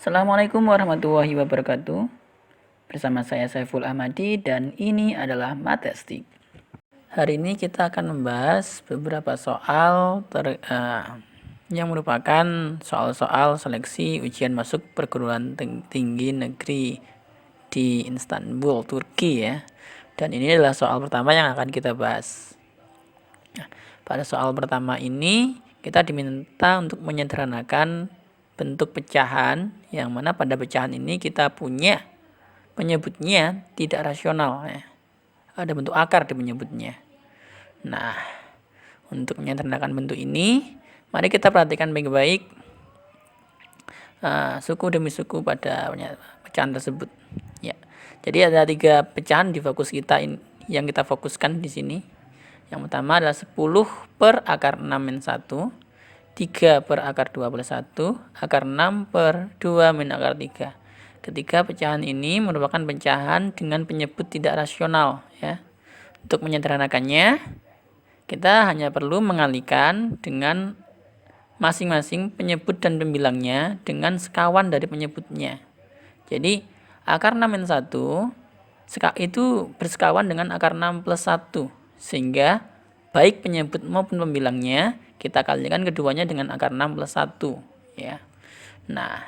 Assalamualaikum warahmatullahi wabarakatuh. Bersama saya Saiful Ahmadi dan ini adalah Matestik. Hari ini kita akan membahas beberapa soal yang merupakan soal-soal seleksi ujian masuk perguruan tinggi negeri di Istanbul, Turki ya. Dan ini adalah soal pertama yang akan kita bahas. Nah, pada soal pertama ini kita diminta untuk menyederhanakan bentuk pecahan, yang mana pada pecahan ini kita punya penyebutnya tidak rasional ya. Ada bentuk akar di penyebutnya. Nah, untuk menyederhanakan bentuk ini, mari kita perhatikan baik-baik suku demi suku pada pecahan tersebut ya. Jadi ada 3 pecahan di fokus kita yang kita fokuskan di sini. Yang pertama adalah 10 per akar 6 min 1, 3 per akar 21, akar 6 per 2 min akar 3. Ketiga pecahan ini merupakan pecahan dengan penyebut tidak rasional ya. Untuk menyederhanakannya, kita hanya perlu mengalihkan dengan masing-masing penyebut dan pembilangnya dengan sekawan dari penyebutnya. Jadi akar 6 min 1 itu bersekawan dengan akar 6 plus 1, sehingga baik penyebut maupun pembilangnya kita kalikan keduanya dengan akar 6 plus 1 ya. Nah,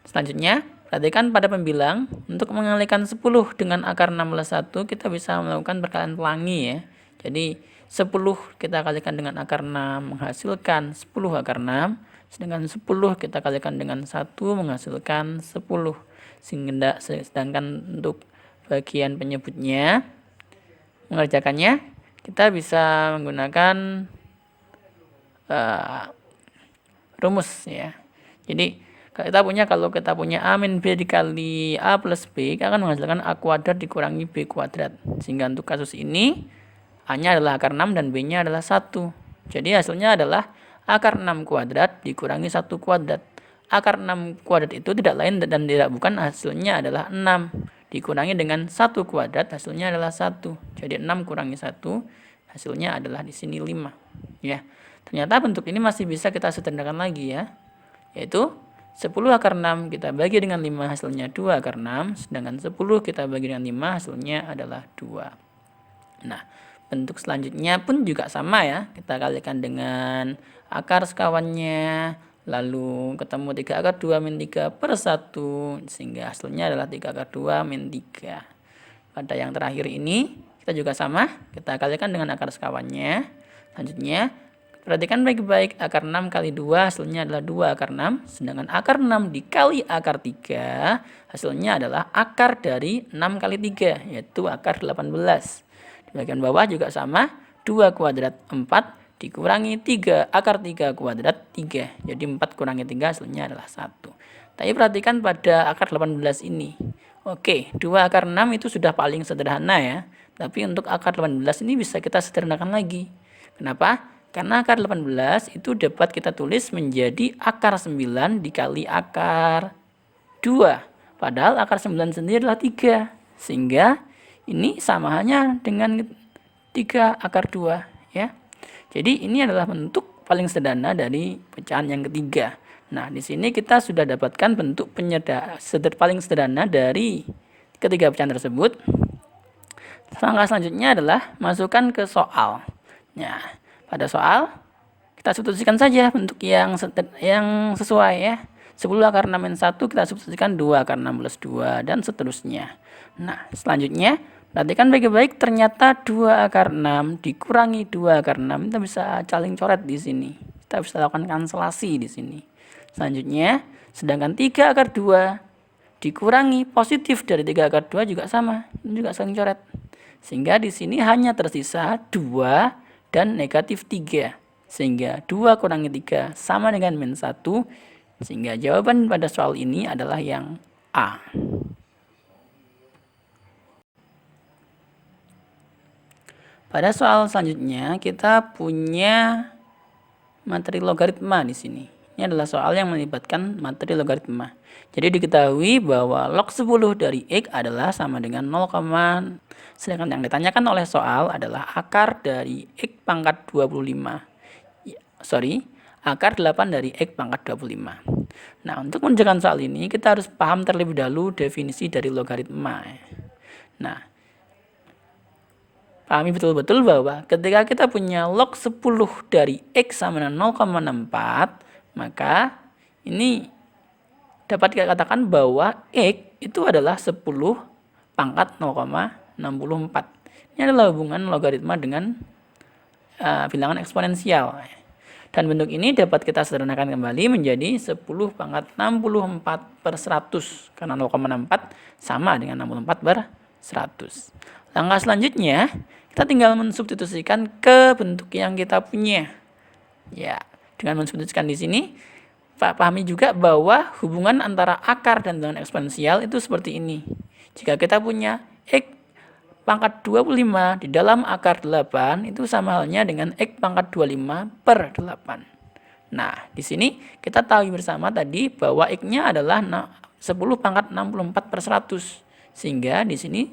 selanjutnya perhatikan pada pembilang. Untuk mengalihkan 10 dengan akar 6 plus 1 kita bisa melakukan perkalian pelangi ya. Jadi 10 kita kalikan dengan akar 6 menghasilkan 10 akar 6, sedangkan 10 kita kalikan dengan 1 menghasilkan 10. Sedangkan untuk bagian penyebutnya, mengerjakannya kita bisa menggunakan rumus ya. Jadi kalau kita punya A min B dikali A plus B akan menghasilkan A kuadrat dikurangi B kuadrat. Sehingga untuk kasus ini A-nya adalah akar 6 dan B-nya adalah 1. Jadi hasilnya adalah akar 6 kuadrat dikurangi 1 kuadrat. Akar 6 kuadrat itu tidak lain dan tidak bukan hasilnya adalah 6. Dikurangi dengan 1 kuadrat hasilnya adalah 1. Jadi 6 kurangi 1 hasilnya adalah di sini 5 ya. Ternyata bentuk ini masih bisa kita sederhanakan lagi ya, yaitu 10 akar 6 kita bagi dengan 5 hasilnya 2 akar 6, sedangkan 10 kita bagi dengan 5 hasilnya adalah 2. Nah, bentuk selanjutnya pun juga sama ya, kita kalikan dengan akar sekawannya, lalu ketemu 3 akar 2 min 3 per 1, sehingga hasilnya adalah 3 akar 2 min 3. Pada yang terakhir ini kita juga sama, kita kalikan dengan akar sekawannya. Selanjutnya perhatikan baik-baik, akar 6 kali 2 hasilnya adalah 2 akar 6, sedangkan akar 6 dikali akar 3 hasilnya adalah akar dari 6 kali 3, yaitu akar 18. Di bagian bawah juga sama, 2 kuadrat 4 dikurangi 3 akar 3 kuadrat 3, jadi 4 kurangi 3 hasilnya adalah 1. Tapi perhatikan pada akar 18 ini. Oke, 2 akar 6 itu sudah paling sederhana ya, tapi untuk akar 18 ini bisa kita sederhanakan lagi. Kenapa? Karena akar 18 itu dapat kita tulis menjadi akar 9 dikali akar 2. Padahal akar 9 sendiri adalah 3. Sehingga ini sama hanya dengan 3 akar 2 ya. Jadi ini adalah bentuk paling sederhana dari pecahan yang ketiga. Nah, di sini kita sudah dapatkan bentuk paling sederhana dari ketiga pecahan tersebut. Langkah selanjutnya adalah masukkan ke soal. Nah, pada soal kita substitusikan saja bentuk yang sesuai ya. 10 akar 6 min 1 kita substitusikan 2 akar 6 plus 2 dan seterusnya. Nah, selanjutnya perhatikan baik-baik, ternyata 2 akar 6 dikurangi 2 akar 6 kita bisa caling coret di sini. Kita bisa lakukan kanselasi di sini. Selanjutnya, sedangkan 3 akar 2 dikurangi positif dari 3 akar 2 juga sama, ini juga saling coret. Sehingga di sini hanya tersisa 2 dan negatif 3. Sehingga 2 kurangi 3 sama dengan min 1. Sehingga jawaban pada soal ini adalah yang A. Pada soal selanjutnya kita punya materi logaritma di sini. Ini adalah soal yang melibatkan materi logaritma. Jadi diketahui bahwa log 10 dari X adalah sama dengan 0, sedangkan yang ditanyakan oleh soal adalah akar dari X pangkat 25. akar 8 dari X pangkat 25. Nah, untuk mengerjakan soal ini, kita harus paham terlebih dahulu definisi dari logaritma. Nah, pahami betul-betul bahwa ketika kita punya log 10 dari X sama dengan 0,64, maka ini dapat kita katakan bahwa X itu adalah 10 pangkat 0,64. Ini adalah hubungan logaritma dengan bilangan eksponensial. Dan bentuk ini dapat kita sederhanakan kembali menjadi 10 pangkat 64/100. Karena 0,64 sama dengan 64 per 100. Langkah selanjutnya, kita tinggal mensubstitusikan ke bentuk yang kita punya. Ya, dengan mensubstitusikan di sini, pahami juga bahwa hubungan antara akar dan bilangan eksponensial itu seperti ini. Jika kita punya X pangkat 25 di dalam akar 8, itu sama halnya dengan X pangkat 25 per 8. Nah, di sini kita tahu bersama tadi bahwa X-nya adalah 10 pangkat 64 per 100. Sehingga di sini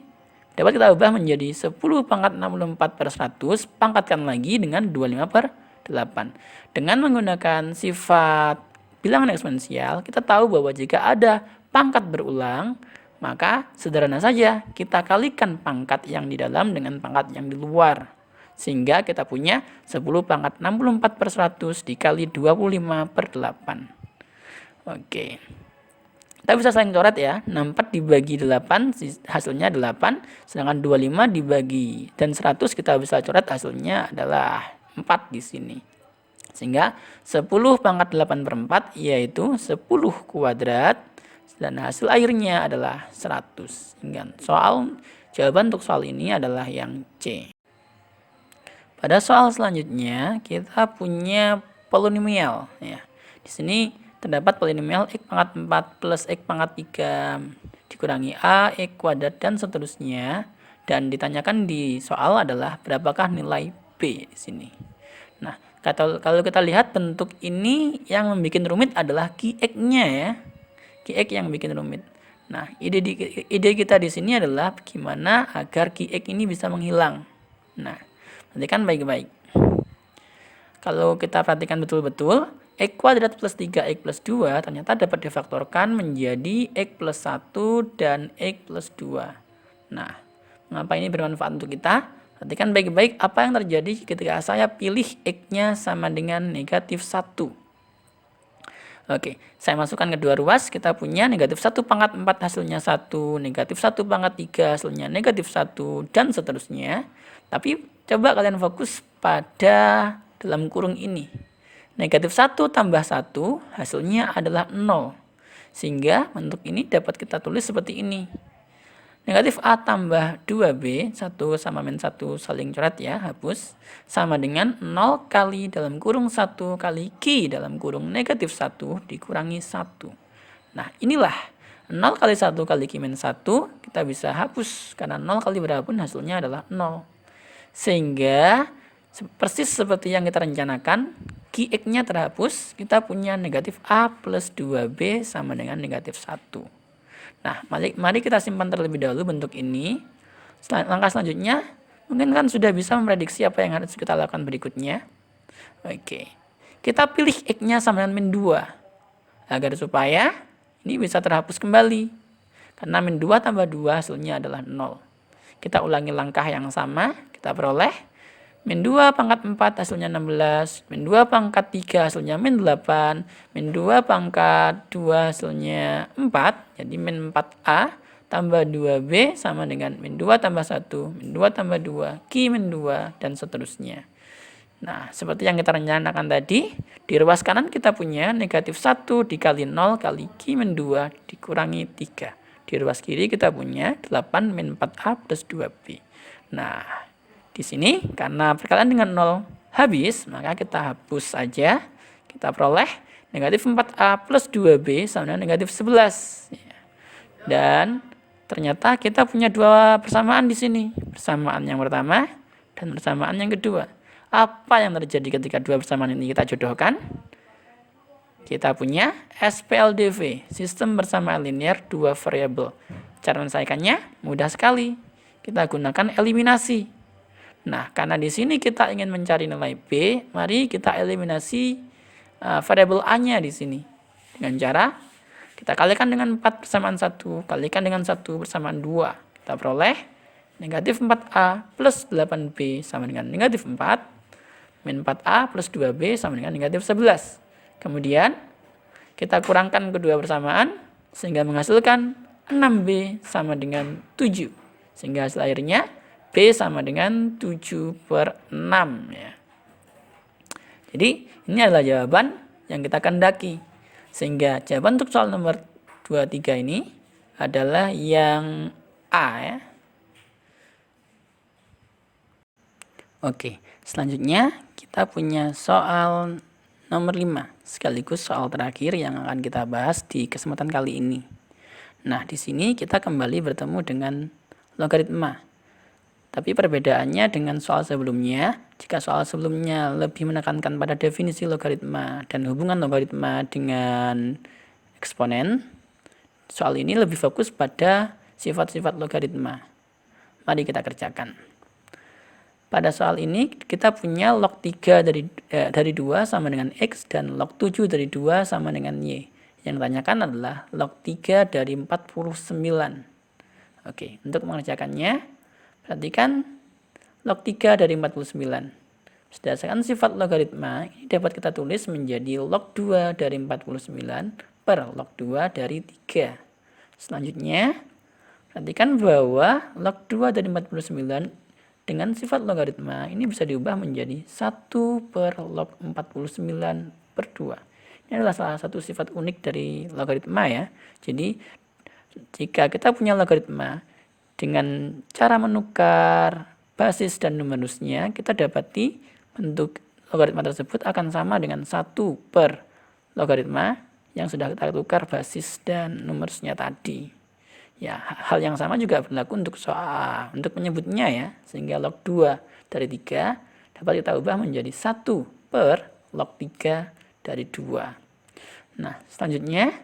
dapat kita ubah menjadi 10 pangkat 64 per 100, pangkatkan lagi dengan 25 per 8. Dengan menggunakan sifat bilangan eksponensial, kita tahu bahwa jika ada pangkat berulang, maka sederhana saja kita kalikan pangkat yang di dalam dengan pangkat yang di luar. Sehingga kita punya 10 pangkat 64 per 100 dikali 25 per 8. Oke. Kita bisa saling coret ya. 64 dibagi 8 hasilnya 8. Sedangkan 25 dibagi dan 100 kita bisa coret hasilnya adalah 4 di sini. Sehingga 10 pangkat 8 per 4 yaitu 10 kuadrat. Dan hasil akhirnya adalah 100. Sehingga jawaban untuk soal ini adalah yang C. Pada soal selanjutnya kita punya polinomial ya. Di sini terdapat polinomial X pangkat 4 plus X pangkat 3 dikurangi A, X kuadrat dan seterusnya. Dan ditanyakan di soal adalah berapakah nilai B di sini. Nah, kalau kita lihat bentuk ini yang membuat rumit adalah QX-nya ya. QX yang bikin rumit. Nah, ide kita di sini adalah bagaimana agar QX ini bisa menghilang. Nah, perhatikan baik-baik. Kalau kita perhatikan betul-betul, X kuadrat plus 3X plus 2 ternyata dapat difaktorkan menjadi X plus 1 dan X plus 2. Nah, mengapa ini bermanfaat untuk kita? Perhatikan baik-baik apa yang terjadi ketika saya pilih X-nya sama dengan negatif 1. Oke, saya masukkan ke dua ruas, kita punya negatif 1 pangkat 4 hasilnya 1, negatif 1 pangkat 3 hasilnya negatif 1, dan seterusnya. Tapi coba kalian fokus pada dalam kurung ini. Negatif 1 tambah 1 hasilnya adalah 0. Sehingga bentuk ini dapat kita tulis seperti ini. Negatif A tambah 2B, 1 sama min 1 saling coret ya, hapus. Sama dengan 0 kali dalam kurung 1 kali Q dalam kurung negatif 1 dikurangi 1. Nah, inilah 0 kali 1 kali Q min 1, kita bisa hapus. Karena 0 kali berapapun hasilnya adalah 0. Sehingga, persis seperti yang kita rencanakan, QX-nya terhapus, kita punya negatif A plus 2B sama dengan negatif 1. Nah, mari kita simpan terlebih dahulu bentuk ini. Langkah selanjutnya, mungkin kan sudah bisa memprediksi apa yang harus kita lakukan berikutnya. Oke, kita pilih X-nya sama dengan min 2. Agar supaya ini bisa terhapus kembali. Karena min 2 tambah 2 hasilnya adalah 0. Kita ulangi langkah yang sama, kita peroleh min 2 pangkat 4 hasilnya 16, min 2 pangkat 3 hasilnya min 8, min 2 pangkat 2 hasilnya 4, jadi min 4A tambah 2B sama dengan min 2 tambah 1, min 2 tambah 2, Q min 2, dan seterusnya. Nah, seperti yang kita rencanakan tadi, di ruas kanan kita punya negatif 1 dikali 0 kali Q min 2 dikurangi 3. Di ruas kiri kita punya 8 min 4A plus 2B. Nah, di sini karena perkalian dengan 0 habis, maka kita hapus saja. Kita peroleh negatif 4A plus 2B sama dengan negatif 11. Dan ternyata kita punya dua persamaan di sini. Persamaan yang pertama dan persamaan yang kedua. Apa yang terjadi ketika dua persamaan ini kita jodohkan? Kita punya SPLDV, sistem bersamaan linear dua variabel. Cara menyelesaikannya mudah sekali. Kita gunakan eliminasi. Nah, karena di sini kita ingin mencari nilai B, mari kita eliminasi variabel A-nya di sini. Dengan cara kita kalikan dengan 4 bersamaan 1, kalikan dengan 1 bersamaan 2. Kita peroleh negatif 4A plus 8B sama dengan negatif 4, min 4A plus 2B sama dengan negatif 11. Kemudian kita kurangkan kedua bersamaan sehingga menghasilkan 6B sama dengan 7. Sehingga hasil akhirnya B sama dengan 7/6 ya. Jadi ini adalah jawaban yang kita kehendaki. Sehingga jawaban untuk soal nomor 23 ini adalah yang A ya. Oke, selanjutnya kita punya soal nomor 5, sekaligus soal terakhir yang akan kita bahas di kesempatan kali ini. Nah, di sini kita kembali bertemu dengan logaritma. Tapi perbedaannya dengan soal sebelumnya, jika soal sebelumnya lebih menekankan pada definisi logaritma dan hubungan logaritma dengan eksponen, soal ini lebih fokus pada sifat-sifat logaritma. Mari kita kerjakan. Pada soal ini kita punya log 3 dari 2 sama dengan X dan log 7 dari 2 sama dengan Y. Yang ditanyakan adalah log 3 dari 49. Oke, untuk mengerjakannya, perhatikan log 3 dari 49. Berdasarkan sifat logaritma, ini dapat kita tulis menjadi log 2 dari 49 per log 2 dari 3. Selanjutnya, perhatikan bahwa log 2 dari 49 dengan sifat logaritma ini bisa diubah menjadi 1 per log 49 per 2. Ini adalah salah satu sifat unik dari logaritma ya. Jadi, jika kita punya logaritma dengan cara menukar basis dan numerusnya, kita dapati bentuk logaritma tersebut akan sama dengan 1 per logaritma yang sudah kita tukar basis dan numerusnya tadi. Ya, hal yang sama juga berlaku untuk soal untuk menyebutnya ya, sehingga log 2 dari 3 dapat kita ubah menjadi 1 per log 3 dari 2. Nah, selanjutnya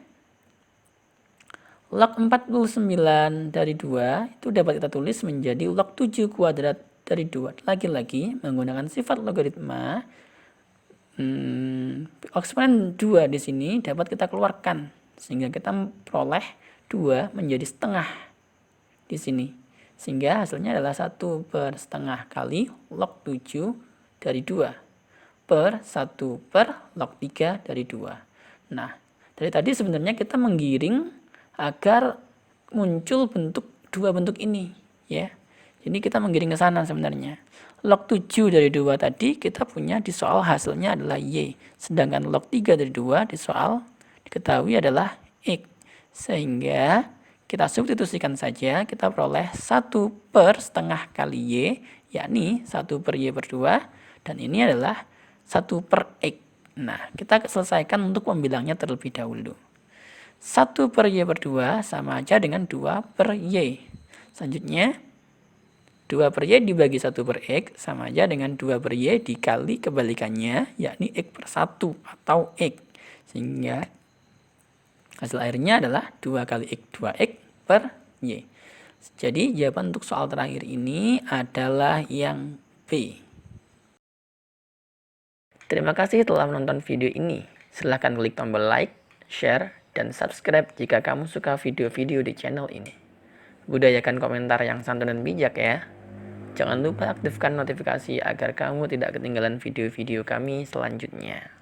log 49 dari 2 itu dapat kita tulis menjadi log 7 kuadrat dari 2. Lagi-lagi menggunakan sifat logaritma, eksponen 2 di sini dapat kita keluarkan sehingga kita peroleh 2 menjadi setengah di sini. Sehingga hasilnya adalah 1 per setengah kali log 7 dari 2 per 1 per log 3 dari 2. Nah, dari tadi sebenarnya kita menggiring agar muncul dua bentuk ini ya. Jadi kita menggiring ke sana sebenarnya. Log 7 dari 2 tadi kita punya di soal hasilnya adalah Y. Sedangkan log 3 dari 2 di soal diketahui adalah X. Sehingga kita substitusikan saja, kita peroleh 1 per setengah kali Y, yakni 1 per Y per 2, dan ini adalah 1 per X. Nah, kita selesaikan untuk membilangnya terlebih dahulu. 1 per Y per 2 sama aja dengan 2 per Y. Selanjutnya, 2 per Y dibagi 1 per X sama aja dengan 2 per Y dikali kebalikannya, yakni X per 1 atau X. Sehingga hasil akhirnya adalah 2 kali X 2X per Y. Jadi jawaban untuk soal terakhir ini adalah yang B. Terima kasih telah menonton video ini. Silahkan klik tombol like, share, dan subscribe jika kamu suka video-video di channel ini. Budayakan komentar yang santun dan bijak ya. Jangan lupa aktifkan notifikasi agar kamu tidak ketinggalan video-video kami selanjutnya.